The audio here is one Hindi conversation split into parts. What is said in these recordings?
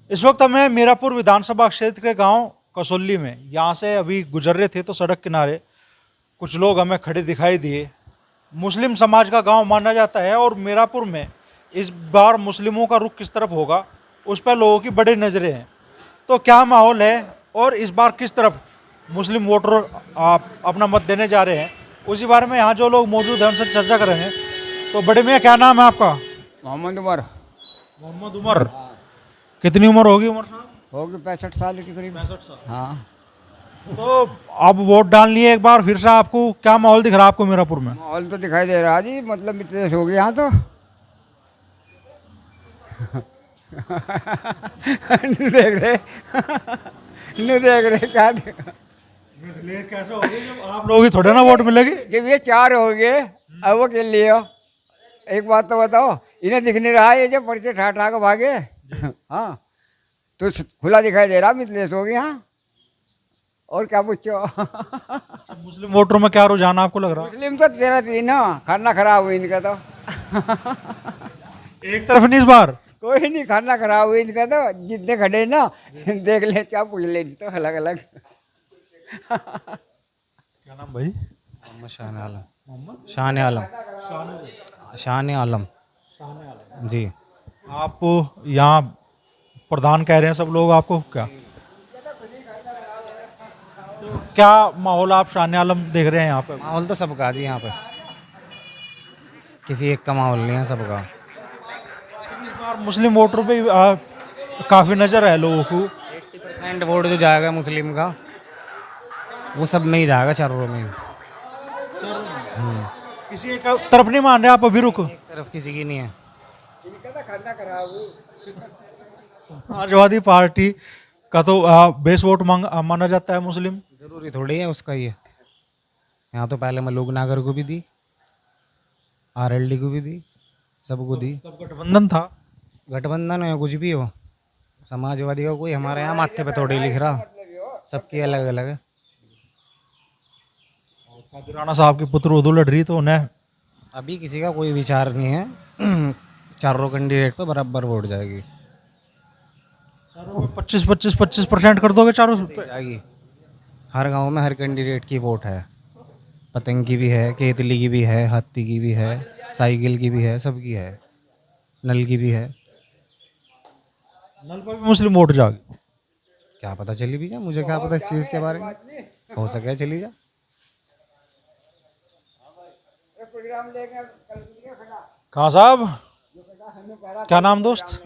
इस वक्त हमें मीरापुर विधानसभा क्षेत्र के गांव कसौली में, यहाँ से अभी गुजर रहे थे तो सड़क किनारे कुछ लोग हमें खड़े दिखाई दिए। मुस्लिम समाज का गांव माना जाता है और मीरापुर में इस बार मुस्लिमों का रुख किस तरफ होगा उस पर लोगों की बड़ी नज़रें हैं। तो क्या माहौल है और इस बार किस तरफ मुस्लिम वोटर अपना मत देने जा रहे हैं, उसी बारे में यहाँ जो लोग मौजूद हैं उनसे चर्चा करेंगे। तो बड़े मियाँ, क्या नाम है आपका? मोहम्मद उमर। मोहम्मद उमर। कितनी उम्र होगी उमर साहब? होगी 65 साल के करीब। 65 साल। हाँ, तो अब वोट डालनी है एक बार फिर से, आपको क्या माहौल दिख रहा है आपको मीरापुर में? माहौल तो दिखाई दे रहा जी, मतलब इतने हो गए यहाँ तो। नहीं देख रहे नहीं देख रहे क्या कैसा होगा जब आप लोग ही थोड़े ना वोट मिलेगी? जब ये चार हो गए अब वो के लिए एक बात तो बताओ, इन्हें दिख नहीं रहा ये जो पर्चे ठा ठा के भागे। हाँ, तो खुला दिखाई दे रहा मिथलेश हो गया यहाँ। और क्या पूछो? मुस्लिम वोटरों में क्या रुझान आपको लग रहा मुस्लिम तो तेरा थी ना, खाना खराब हुई इनका तो। है? एक तरफ नहीं इस बार? कोई नहीं, खाना खराब हुई इनका तो। जितने खड़े ना देख ले, क्या पूछ ले, तो अलग अलग। क्या नाम भाई? मोहम्मद शान आलम। शान आलम। शान आलम जी। आप यहाँ प्रधान कह रहे हैं सब लोग आपको, क्या माहौल आप शान आलम देख रहे हैं यहाँ पे? माहौल तो सबका जी, यहाँ पे किसी एक का माहौल नहीं है, सबका। इस बार मुस्लिम वोटरों पे काफ़ी नज़र है लोगों को। 80% वोट जो जाएगा मुस्लिम का, वो सब में ही जाएगा, चारों में ही। किसी एक तरफ नहीं मान रहे आप अभी? रुक, एक तरफ किसी की नहीं है। समाजवादी पार्टी का तो बेस वोट माना जाता है मुस्लिम। ज़रूरी थोड़ी है उसका ये। यहाँ तो पहले मलूक नागर को भी दी, आरएलडी को भी दी, सबको दी। तब गठबंधन था। गठबंधन है कुछ भी हो, समाजवादी का कोई हमारे यहाँ माथे पे थोड़ी लिख रहा, सबकी अलग अलग है। कादिर राणा साहब की पुत्र उदू लड़ रही, तो उन्हें अभी किसी का कोई विचार नहीं है। चारों कैंडिडेट पे बराबर वोट जाएगी। 25% कर दोगे चारों पे? जाएगी। हर गांव में हर कैंडिडेट की वोट है। पतंग की भी है, केतली की भी है, हाथी की भी है, साइकिल की भी है, सबकी है, नल की भी है। नल पर भी मुस्लिम वोट जाएगी? क्या पता, चली भी जा, मुझे क्या पता इस चीज़ के बारे में। हो सके चली जा। कहाँ साहब, क्या नाम दोस्त?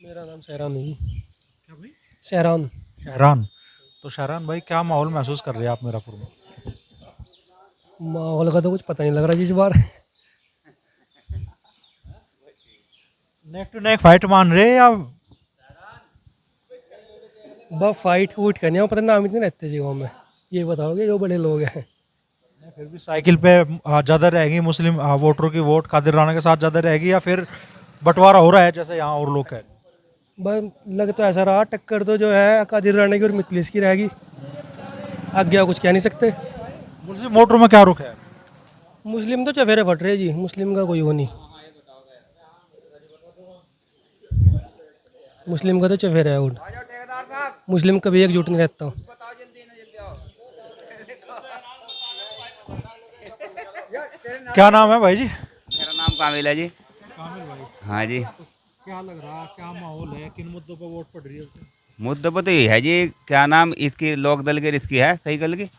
मेरा नाम सहरान है। क्या भाई? सहरान। शहरान। तो शहरान भाई, क्या माहौल महसूस कर रहे हैं आप मीरापुर में? माहौल का तो कुछ पता नहीं लग रहा जी इस बार। नेक टू नेक फाइट मान रहे हैं या? बस फाइट वूट करने पता नाम इतने रहते जी गाँव में, ये बताओगे जो बड़े लोग हैं। फिर भी साइकिल पे ज़्यादा रहेगी मुस्लिम वोटरों की वोट कादिर राणा के साथ ज़्यादा रहेगी, या फिर बंटवारा हो रहा है जैसे यहाँ और लोग कह रहे हैं? बस लग तो ऐसा रहा, टक्कर तो जो है कादिर राणा की और मिथलेश की रहेगी। आगे कुछ कह नहीं सकते। मुस्लिम वोटरों में क्या रुख है? मुस्लिम तो चफेरे फट रहे जी, मुस्लिम का कोई वो नहीं। मुस्लिम का तो चफेरा है वोट, मुस्लिम कभी एकजुट नहीं रहता। क्या नाम है भाई जी? मेरा नाम कामिल है जी। कामिल भाई, हाँ जी। क्या लग रहा है, क्या माहौल है, किन मुद्दों पर वोट पड़ रही है? मुद्दा पर तो ये है जी, क्या नाम इसकी लोक दल की, इसकी है सही गल की,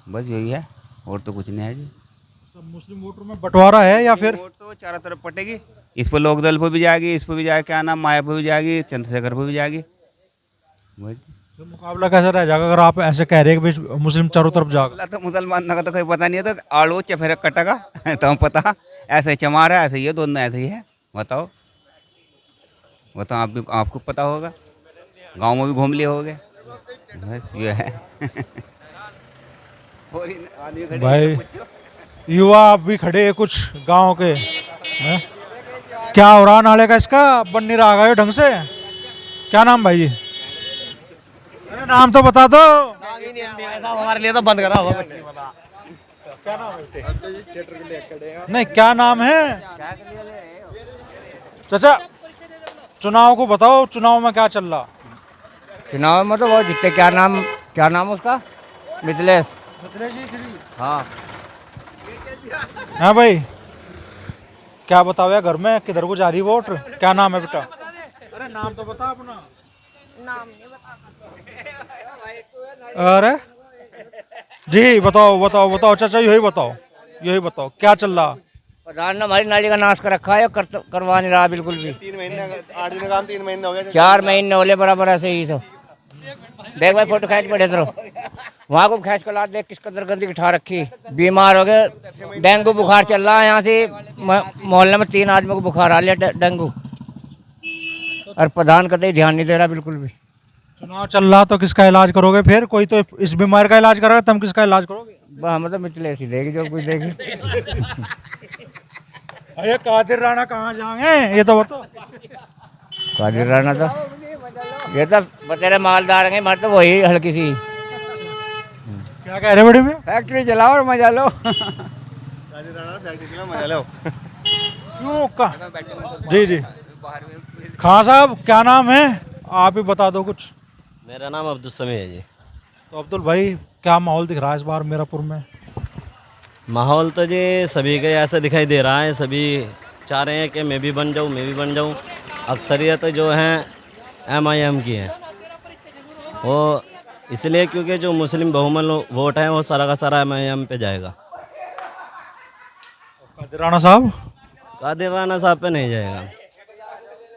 बस यही है, और तो कुछ नहीं है जी। सब मुस्लिम वोटरों में बंटवारा है या फिर? वोट तो चारों तरफ पटेगी, इस पर लोक दल पर भी जाएगी, इस पर भी जाएगी, क्या नाम माया पर भी जाएगी, चंद्रशेखर पर भी जाएगी। बस तो मुकाबला कैसा रह जाएगा अगर आप ऐसे कह रहे हैं कि भाई मुस्लिम चारों तरफ जाएगा? अल्लाह तो मुसलमान का तो कोई पता नहीं है, तो आड़ो चफेरा कटेगा। तो हम पता ऐसे ही चमार है, ऐसे ही है, दोनों ऐसे ही है। बताओ बताओ, आप भी, आपको पता होगा, गाँव में भी घूम लिए होगे, बस ये है। और इन आदमी खड़े भाई हैं, पूछो। युवा आप भी खड़े हैं कुछ गांव के हैं? क्या हो रहा नाले का, इसका बन नहीं रहा है ढंग से? क्या नाम भाई जी? अरे नाम तो बता दो। हमारे लिए तो बंद करा हुआ। क्या नाम है? नहीं, क्या नाम है चाचा? चुनाव को बताओ, चुनाव में क्या चल रहा? चुनाव में तो वो जीते, क्या नाम उसका, मिथिलेश। हाँ हाँ भाई, क्या बताओ यार, घर में किधर को जा रही वोट? क्या नाम है बेटा? अरे नाम तो बता अपना। नाम नहीं बता। अरे जी बताओ बताओ बताओ चाचा, यही बताओ क्या चल रहा? प्रधान ने हमारी नाली का नाश कर रखा है, करवा नहीं रहा बिल्कुल भी। 3 महीने, 8 दिन का काम 3 महीने हो गए। 4 महीने होले बराबर ऐसे ही तो। देख भाई फोटो खींच पड़े तो वहाँ को खींच कर ला, देख किस कदर गंदगी उठा रखी। बीमार हो गए, डेंगू बुखार चल रहा है यहाँ से। मोहल्ले में 3 आदमी को बुखार आ लिया डेंगू, और प्रधान कतई ध्यान नहीं दे रहा बिल्कुल भी। चुनाव चल रहा तो किसका इलाज करोगे फिर? कोई तो इस बीमारी का इलाज करोगे, तुम किसका इलाज करोगे? हम तो मिथिलेश ही देगी जो कुछ देगी। अरे कादिर राणा कहाँ जाएंगे ये तो बताओ। कादिर राणा तो ये तो बतेरे मालदार हैं, मर तो वही हल्की सी। क्या कह रहे बड़े में? फैक्ट्री चलाओ और मजा लो। मजा लो। क्यों का? जी खान साहब क्या नाम है? आप ही बता दो कुछ। मेरा नाम अब्दुल समी है जी। तो अब्दुल भाई, क्या माहौल दिख रहा है इस बार मीरापुर में? माहौल तो जी सभी का ऐसा दिखाई दे रहा है, सभी चाह रहे हैं कि मैं भी बन जाऊं। अक्सरियत जो है MIM की है, वो इसलिए क्योंकि जो मुस्लिम बहुमत वोट है वो सारा का सारा MIM पे जाएगा। कादिर राणा साहब? कादिर राणा साहब पे नहीं जाएगा,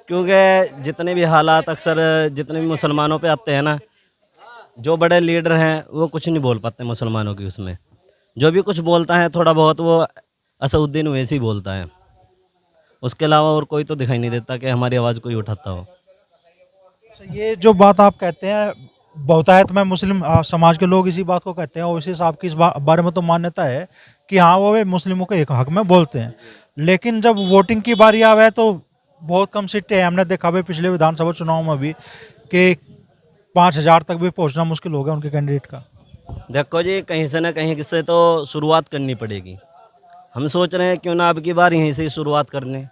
क्योंकि जितने भी हालात अक्सर जितने भी मुसलमानों पे आते हैं ना, जो बड़े लीडर हैं वो कुछ नहीं बोल पाते मुसलमानों की। उसमें जो भी कुछ बोलता है थोड़ा बहुत वो असउद्दीन ओवैसी बोलता है, उसके अलावा और कोई तो दिखाई नहीं देता कि हमारी आवाज़ कोई उठाता हो। ये जो बात आप कहते हैं, बहुतायत में मुस्लिम समाज के लोग इसी बात को कहते हैं। ओवैसी साहब की इस बारे में तो मान्यता है कि हाँ वो मुस्लिमों के एक हक में बोलते हैं, लेकिन जब वोटिंग की बारी आवे तो बहुत कम सीटें हैं। हमने देखा भाई पिछले विधानसभा चुनाव में भी कि 5,000 तक भी पहुंचना मुश्किल हो गया उनके कैंडिडेट का। देखो जी, कहीं से ना कहीं से तो शुरुआत करनी पड़ेगी। हम सोच रहे हैं क्यों ना अब की बार यहीं से शुरुआत कर लें।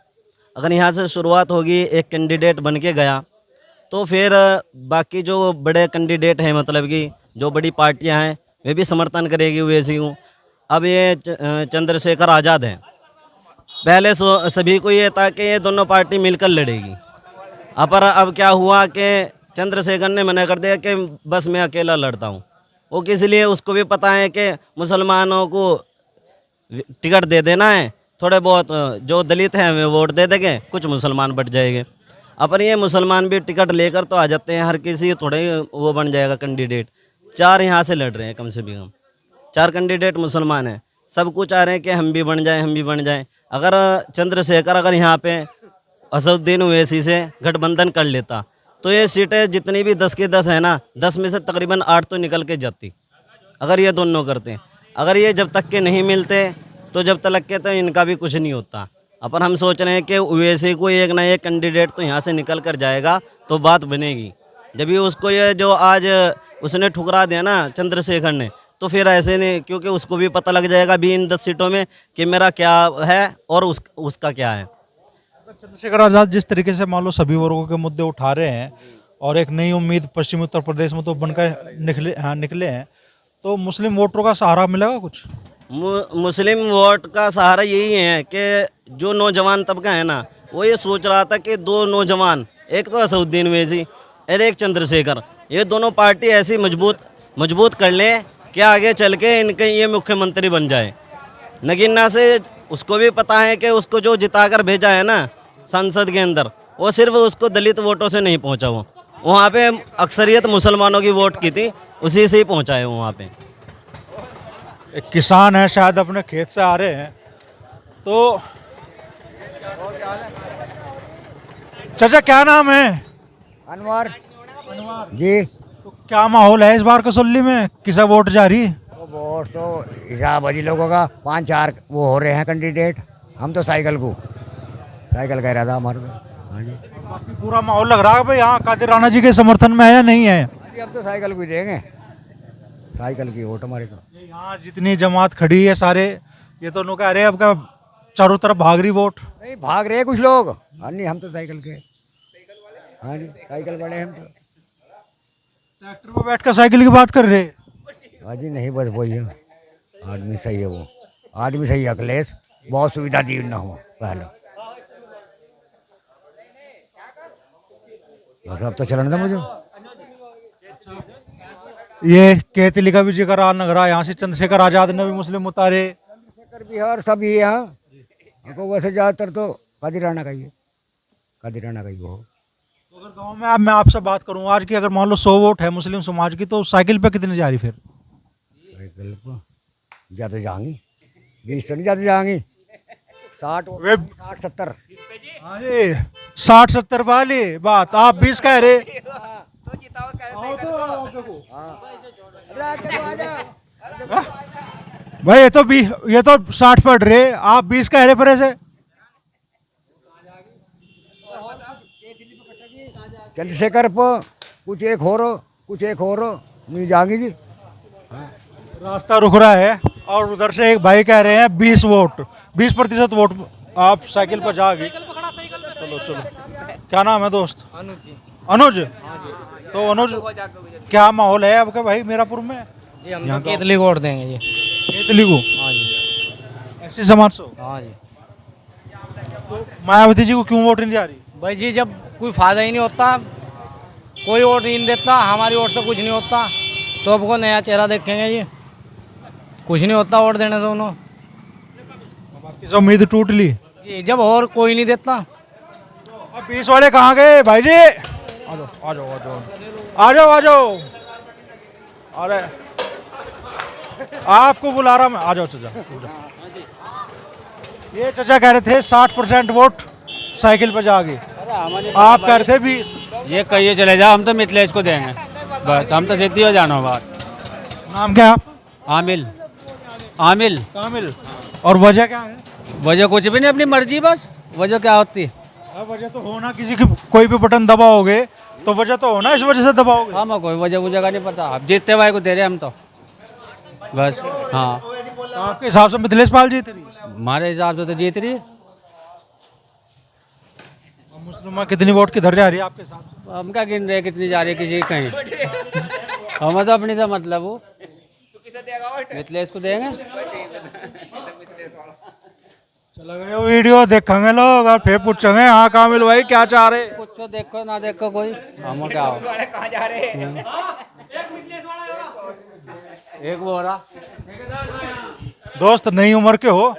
अगर यहाँ से शुरुआत होगी, एक कैंडिडेट बन के गया, तो फिर बाकी जो बड़े कैंडिडेट हैं, मतलब कि जो बड़ी पार्टियां हैं, वे भी समर्थन करेगी ओवैसी को। अब ये चंद्रशेखर आज़ाद हैं, पहले सभी को ये था कि ये दोनों पार्टी मिलकर लड़ेगी। पर अब क्या हुआ कि चंद्रशेखर ने मना कर दिया कि बस मैं अकेला लड़ता हूँ। वो किस लिए, उसको भी पता है कि मुसलमानों को टिकट दे देना है, थोड़े बहुत जो दलित हैं वे वोट दे देंगे, कुछ मुसलमान बट जाएंगे। अपन ये मुसलमान भी टिकट लेकर तो आ जाते हैं, हर किसी थोड़े वो बन जाएगा कैंडिडेट। 4 यहाँ से लड़ रहे हैं, कम से कम 4 कैंडिडेट मुसलमान हैं, सब कुछ चाह रहे हैं कि हम भी बन जाएं। अगर चंद्रशेखर अगर यहाँ पे असदुद्दीन ओवैसी से गठबंधन कर लेता तो ये सीटें जितनी भी 10 की 10 है ना, 10 में से तकरीबन 8 तो निकल के जाती, अगर ये दोनों करते। अगर ये जब तक के नहीं मिलते तो जब तक के तो इनका भी कुछ नहीं होता। अपन हम सोच रहे हैं कि ओवैसी को एक ना एक कैंडिडेट तो यहाँ से निकल कर जाएगा तो बात बनेगी। जब भी उसको ये जो आज उसने ठुकरा दिया ना चंद्रशेखर ने, तो फिर ऐसे नहीं, क्योंकि उसको भी पता लग जाएगा भी इन 10 सीटों में कि मेरा क्या है और उसका क्या है। चंद्रशेखर आज़ाद जिस तरीके से मान लो सभी वर्गों के मुद्दे उठा रहे हैं और एक नई उम्मीद पश्चिमी उत्तर प्रदेश में तो बनकर निकले हैं, तो मुस्लिम वोटरों का सहारा मिलेगा कुछ? मुस्लिम वोट का सहारा यही है कि जो नौजवान तबका है ना, वो ये सोच रहा था कि 2 नौजवान, एक तो असदुद्दीन ओवैसी और एक चंद्रशेखर, ये दोनों पार्टी ऐसी मजबूत कर लें कि आगे चल के इनके ये मुख्यमंत्री बन जाए। नगीना से उसको भी पता है कि उसको जो जिताकर भेजा है ना संसद के अंदर, वो सिर्फ उसको दलित वोटों से नहीं पहुंचा। वो वहाँ पे अक्सरियत मुसलमानों की वोट की थी, उसी से ही पहुंचा है वहाँ पे। एक किसान है, शायद अपने खेत से आ रहे हैं, तो चाचा क्या नाम है? अनवर जी। तो क्या माहौल है इस बार कसौली में, किसे वोट जा रही? तो वोट तो हिसाब अजी लोगों का 5-4 वो हो रहे हैं कैंडिडेट। हम तो साइकिल कह रहा था हमारे को। हाँ जी, बाकी पूरा माहौल लग रहा है भाई यहाँ कादिर राणा जी के समर्थन में है या नहीं है? अब तो साइकिल को ही देंगे, साइकिल की वोट हमारी तो। यहाँ जितनी जमात खड़ी है सारे, ये तो लोग कह रहे हैं अब क्या चारों तरफ भाग रही वोट। नहीं भाग रहे कुछ लोग, नहीं हम तो साइकिल के। हाँ जी, साइकिल पड़े हम तो। ट्रैक्टर में बैठकर साइकिल की बात कर रहे हैं। हाँ जी, नहीं बस वही है, आदमी सही है वो, आदमी सही है अखिलेश, बहुत सुविधा दी ना हो पहले। बस अब तो चलन था मुझे। ये केतली का भी जिक्र आ नगरा, यहाँ से चंद्रशेखर आजाद ने भी मुस्लिम उतारे। चंद्रशेखर बिहार सब ये यहाँ हमको वैसे ज़्यादातर तो कादिराना का ही है, कादिराना का ही वो। तो अगर गांव में मैं आपसे बात करूं आज की, अगर मान लो 100 वोट है मुस्लिम समाज की, तो साइकिल पे कितनी जा रही फिर? साइकिल पर ज़्यादा जाएंगी, 20 तो नहीं ज़्यादा जाएंगी, 60 वे 60-70। हाँ जी, 60-70 वाली बात आप 20 कह रहे। भाई ये तो 60 पढ़ रहे, आप 20 कह रहे पर ऐसे। चंद्रशेखर पर कुछ एक हो रो, कुछ एक हो रो, नहीं जाएंगी जी। रास्ता रुक रहा है और उधर से एक भाई कह रहे हैं 20% वोट आप साइकिल पर जाओगे। चलो चलो, क्या नाम है दोस्त? अनुज जी। अनुज। तो अनुज, क्या माहौल है आपका भाई मीरापुर में? जी हम तो केतली को वोट देंगे जी। केतली को? हाँ जी। ऐसी समाज से? हाँ जी। तो मायावती जी को क्यों वोट नहीं जा रही? भाई जी जब कोई फायदा ही नहीं होता, कोई वोट नहीं देता, हमारी वोट से कुछ नहीं होता, तो आपको नया चेहरा देखेंगे जी, कुछ नहीं होता वोट देने से उन्होंने। आपकी सब उम्मीद टूट ली जी, जब और कोई नहीं देता। अब 20 वाले कहाँ गए भाई जी? आ जाओ आ जाओ आ जाओ आ जाओ आ जाओ। अरे आपको बुला रहा मैं, आ जाओ चाचा। ये चाचा कह रहे थे 60% वोट साइकिल पर जागे, आप कह रहे थे 20। ये कहिए चले जाओ, हम तो मिथिलेश को देंगे बस, हम तो सीधी हो जानो बात। नाम क्या है आप? आमिल। आमिल। कामिल। और वजह क्या है? वजह कुछ भी नहीं, अपनी मर्जी बस। वजह क्या होती? वजह तो होना, किसी की कोई भी बटन दबाओगे तो वजह तो होना, इस वजह से दबाओगे। हाँ कोई वजह का नहीं पता, अब जीतते भाई को दे रहे हम तो बस। हाँ तो आपके हिसाब से मिथिलेश पाल जीत रही है? हमारे हिसाब से तो जीत रही है। मुस्लिम कितनी वोट किधर जा रही है आपके हिसाब से? हम क्या गिन रहे कितनी जा रही है किसी की कहीं। हमें तो अपनी से मतलब वो मिथिलेश को देंगे। चला गए वीडियो देखेंगे लोग और फिर पूछेंगे हाँ कामिल भाई क्या चाह रहे? कुछ देखो ना देखो कोई, हम क्या हो एक वो रहा दोस्त नई उम्र के हो,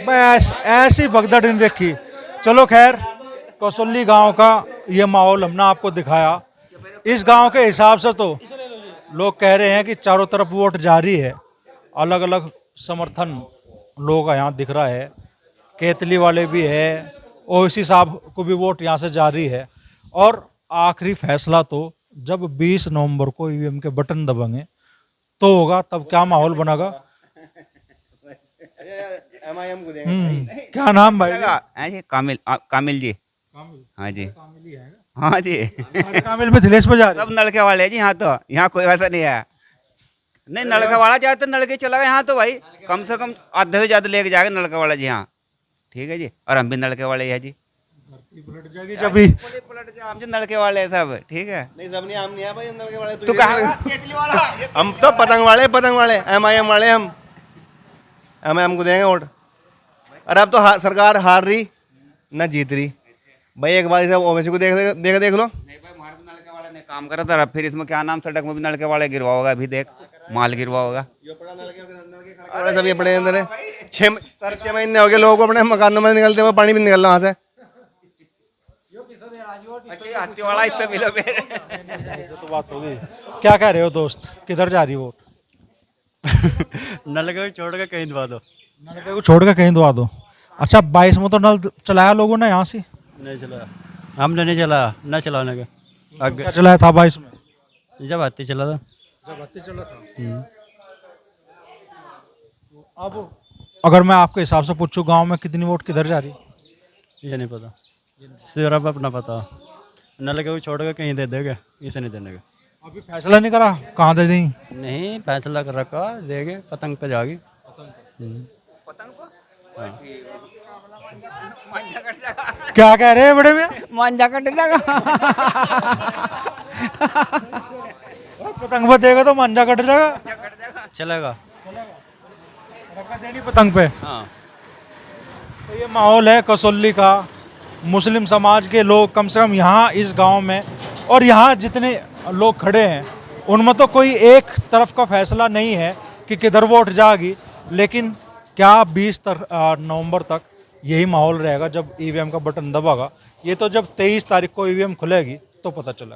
बस ऐसी भगदड़ नहीं देखी। चलो खैर, कसौली गांव का ये माहौल हमने आपको दिखाया। इस गांव के हिसाब से तो लोग कह रहे हैं कि चारों तरफ वोट जारी है, अलग अलग समर्थन लोगों का यहाँ दिख रहा है। केतली वाले भी है, ओवैसी साहब को भी वोट यहाँ से जारी है। और आखिरी फैसला तो जब 20 नवंबर को ईवीएम के बटन दबेंगे तो होगा, तब क्या माहौल बनेगा। MIM को देंगे। क्या नाम भाई? ऐसे कामिल कामिल जी। हाँ जी हाँ जी। कामिल मिथिलेश पे जा रहे सब नलके वाले हैं जी यहाँ तो, यहाँ कोई वैसा नहीं है। नहीं नलका वाला जाए तो नलके चला गया यहाँ तो भाई, कम से कम आधे से ज्यादा लेके जाएगा नलका वाला जी। हाँ ठीक है जी, और हम भी नलके वाले हैं जी। पलट जाएगी जब भी पलट जाए, हम जो नलके वाले हैं सब। ठीक है, नहीं सब नहीं, हम नहीं है भाई नलके वाले। तू कहा हम तो पतंग वाले MIM वाले हम। MIM को देंगे वोट। अरे अब तो सरकार हार रही न जीत रही भाई, एक बार ओवैसी को देख लो। नहीं भाई हमारे तो नलके वाले ने काम करा था, फिर इसमें क्या नाम सड़क में भी नलके वाले गिरवा होगा, अभी देख माल गिरवा होगा। सब ये पड़े अंदर 6 महीने हो गए लोगों को अपने मकानों में निकलते हुए, पानी भी निकल रहा वहाँ से। हाथी वाला इससे मिलो तो बात हो गई। क्या कह रहे हो दोस्त, किधर जा रही वोट? नलके को छोड़ के कहीं दबा दो। नलके को छोड़ के कहीं दबा दो। अच्छा 22 में तो नल चलाया लोगों ने यहाँ से? नहीं चला, हमने नहीं चला, न चलाने के क्या चलाया था 22 में? जब हाथी चला था। जब हाथी चला था। अब अगर मैं आपके हिसाब से पूछूं गांव में कितनी वोट किधर जा रही? ये नहीं पता, सिर्फ अपना पता। नलके को छोड़ के कहीं दे देगा, इसे नहीं देने का। अभी फैसला नहीं करा कहाँ दे देंगी? नहीं फैसला कर रखा, देंगे पतंग पे जाएगी। क्या कह रहे हैं बड़े में? मांझा कट जाएगा। पतंग पे देगा तो मांझा कट जाएगा। चलेगा। रखा देनी पतंग पे। हाँ। तो ये माहौल है कसौली का। मुस्लिम समाज के लोग कम से कम यहाँ इस गांव में और यहाँ जितने लोग खड़े हैं उनमें तो कोई एक तरफ का फैसला नहीं है कि किधर वोट जाएगी, लेकिन क्या 20 नवंबर तक यही माहौल रहेगा जब ईवीएम का बटन दबागा? ये तो जब 23 तारीख को ईवीएम खुलेगी तो पता चलेगा।